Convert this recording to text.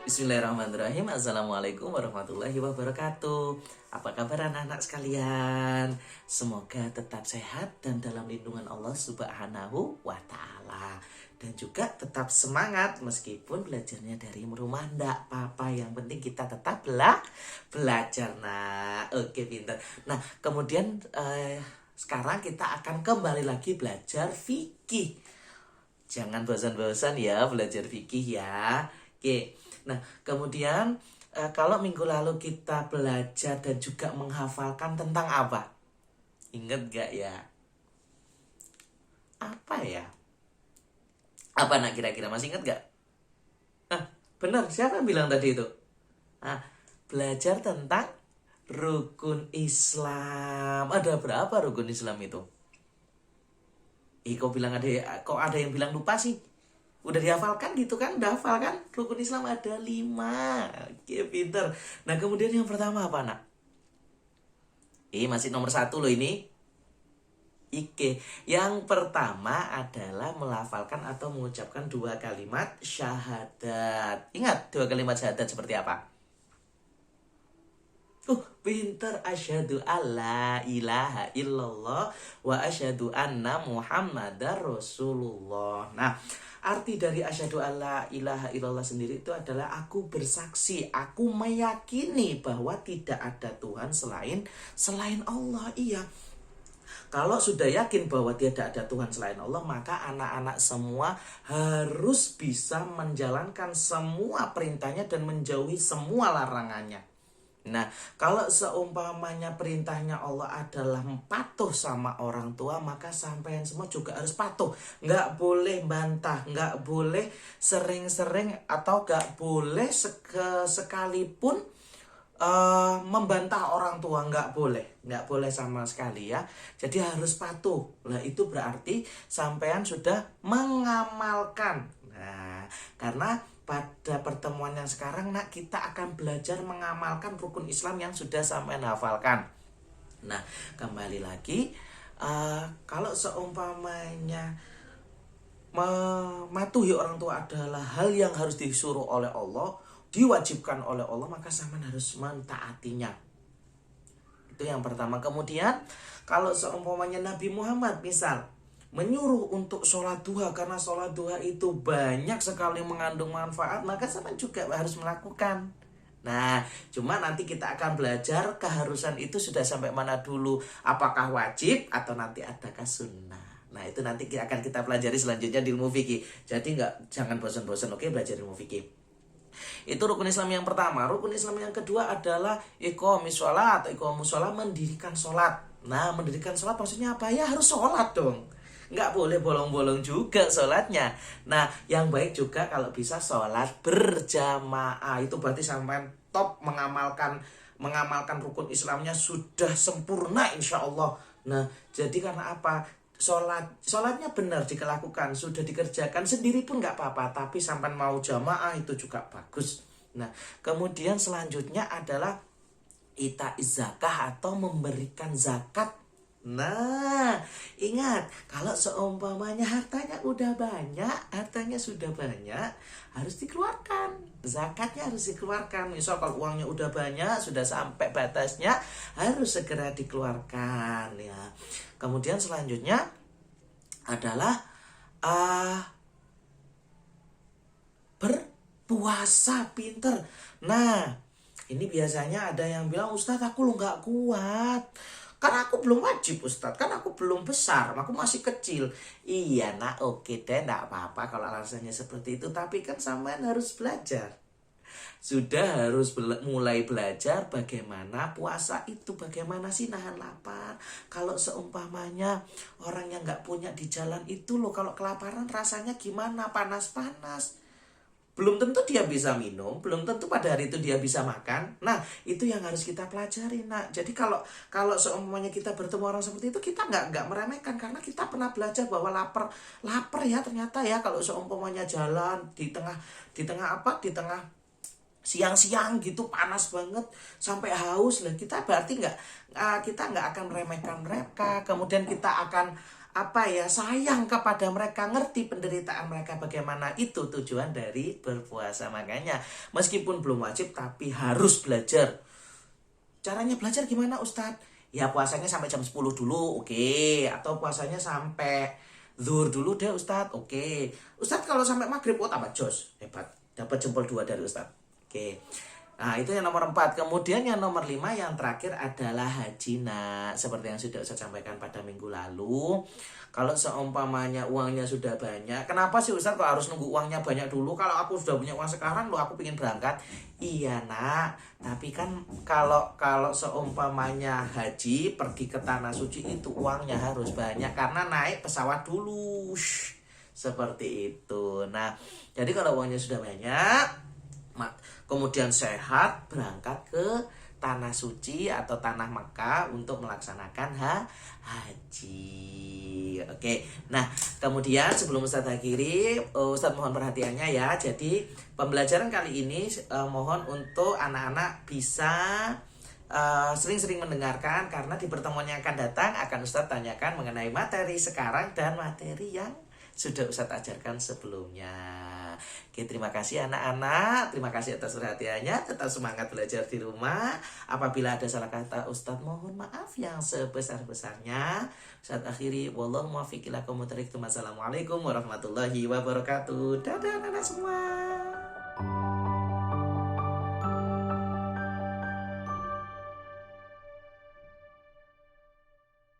Bismillahirrahmanirrahim. Assalamualaikum warahmatullahi wabarakatuh. Apa kabar anak-anak sekalian? Semoga tetap sehat dan dalam lindungan Allah Subhanahu wa Ta'ala. Dan juga tetap semangat meskipun belajarnya dari rumah ndak apa-apa. Yang penting kita tetap belajar. Nah, oke, pintar. Nah, kemudian sekarang kita akan kembali lagi belajar fikih. Jangan bosan-bosan ya belajar fikih ya. Oke. Nah, kemudian kalau minggu lalu kita belajar dan juga menghafalkan tentang apa? Ingat gak ya? Apa ya? Apa nak kira-kira masih ingat gak? Benar, siapa yang bilang tadi itu? Belajar tentang rukun Islam. Ada berapa rukun Islam itu? Kok ada yang bilang lupa sih? Udah dihafalkan gitu kan? Udah hafal kan? Rukun Islam ada 5. Oke, pinter. Nah, kemudian yang pertama apa, nak? Masih nomor 1 loh ini. Yang pertama adalah melafalkan atau mengucapkan 2 kalimat syahadat. Ingat 2 kalimat syahadat seperti apa? Pinter. Asyhadu alla ilaha illallah wa asyhadu anna muhammadar rasulullah. Nah, arti dari asyhadu alla ilaha illallah sendiri itu adalah aku bersaksi, aku meyakini bahwa tidak ada Tuhan selain Allah. Iya. Kalau sudah yakin bahwa tidak ada Tuhan selain Allah, maka anak-anak semua harus bisa menjalankan semua perintahnya dan menjauhi semua larangannya. Nah, kalau seumpamanya perintahnya Allah adalah patuh sama orang tua, maka sampean semua juga harus patuh. Nggak boleh bantah, nggak boleh sering-sering, atau nggak boleh sekalipun membantah orang tua. Nggak boleh sama sekali ya. Jadi harus patuh. Nah, itu berarti sampean sudah mengamalkan. Nah, karena pada pertemuan yang sekarang, nak, kita akan belajar mengamalkan rukun Islam yang sudah sampai hafalkan. Nah, kembali lagi, kalau seumpamanya mematuhi orang tua adalah hal yang harus disuruh oleh Allah, diwajibkan oleh Allah, maka sampean harus mentaatinya. Itu yang pertama. Kemudian, kalau seumpamanya Nabi Muhammad misal menyuruh untuk sholat duha, karena sholat duha itu banyak sekali mengandung manfaat, maka sampean juga harus melakukan. Nah, cuma nanti kita akan belajar keharusan itu sudah sampai mana dulu. Apakah wajib atau nanti adakah sunnah. Nah, itu nanti akan kita pelajari selanjutnya di ilmu fikih. Jadi jangan bosan-bosan, oke, belajar ilmu fikih. Itu rukun Islam yang pertama. Rukun Islam yang kedua adalah iqamis sholat atau iqamus sholat, mendirikan sholat. Nah, mendirikan sholat maksudnya apa? Ya harus sholat dong. Nggak boleh bolong-bolong juga sholatnya. Nah, yang baik juga kalau bisa sholat berjamaah. Itu berarti sampai top mengamalkan rukun Islamnya sudah sempurna insya Allah. Nah, jadi karena apa? Sholatnya benar dilakukan, sudah dikerjakan sendiri pun nggak apa-apa, tapi sampai mau jamaah itu juga bagus. Nah, kemudian selanjutnya adalah itaiz zakah atau memberikan zakat. Nah, ingat, kalau seumpamanya hartanya sudah banyak, harus dikeluarkan. Zakatnya harus dikeluarkan. Misal kalau uangnya udah banyak, sudah sampai batasnya, harus segera dikeluarkan ya. Kemudian selanjutnya adalah berpuasa, pinter. Nah, ini biasanya ada yang bilang, Ustadz aku lu gak kuat, karena aku belum wajib Ustadz, kan aku belum besar, aku masih kecil. Iya nak, oke deh, gak apa-apa kalau alasannya seperti itu. Tapi kan sampean harus belajar. Sudah harus mulai belajar bagaimana puasa itu, bagaimana sih nahan lapar. Kalau seumpamanya orang yang gak punya di jalan itu loh, kalau kelaparan rasanya gimana, panas-panas. Belum tentu dia bisa minum, belum tentu pada hari itu dia bisa makan. Nah, itu yang harus kita pelajari, nak. Jadi kalau seumpamanya kita bertemu orang seperti itu, kita nggak meremehkan, karena kita pernah belajar bahwa lapar ya ternyata ya, kalau seumpamanya jalan di tengah siang-siang gitu panas banget sampai haus lah, kita berarti kita nggak akan meremehkan mereka. Kemudian kita akan sayang kepada mereka, ngerti penderitaan mereka bagaimana. Itu tujuan dari berpuasa. Makanya meskipun belum wajib tapi harus belajar. Caranya belajar gimana Ustadz? Ya puasanya sampai jam 10 dulu, oke. Atau puasanya sampai zuhur dulu deh Ustadz, oke. Ustadz kalau sampai maghrib, tambah jos, hebat. Dapat jempol 2 dari Ustadz, oke. Nah itu yang nomor 4. Kemudian yang nomor 5 yang terakhir adalah haji nak. Seperti yang sudah saya sampaikan pada minggu lalu. Kalau seumpamanya uangnya sudah banyak, kenapa sih Ustaz kok harus nunggu uangnya banyak dulu? Kalau aku sudah punya uang sekarang loh, aku pengen berangkat. Iya nak, tapi kan kalau seumpamanya haji pergi ke tanah suci itu uangnya harus banyak karena naik pesawat dulu. Seperti itu. Nah, jadi kalau uangnya sudah banyak, kemudian sehat, berangkat ke tanah suci atau tanah Mekah untuk melaksanakan haji. Oke. Nah, kemudian sebelum Ustadz akhiri, Ustadz mohon perhatiannya ya. Jadi pembelajaran kali ini mohon untuk anak-anak bisa sering-sering mendengarkan, karena di pertemuan yang akan datang akan Ustadz tanyakan mengenai materi sekarang dan materi yang sudah Ustadz ajarkan sebelumnya. Oke, terima kasih anak-anak. Terima kasih atas perhatiannya. Tetap semangat belajar di rumah. Apabila ada salah kata Ustadz, mohon maaf yang sebesar-besarnya. Ustadz akhiri, wallahu muwaffiq ila aqwamit thoriq. Wassalamualaikum warahmatullahi wabarakatuh. Dadah anak-anak semua.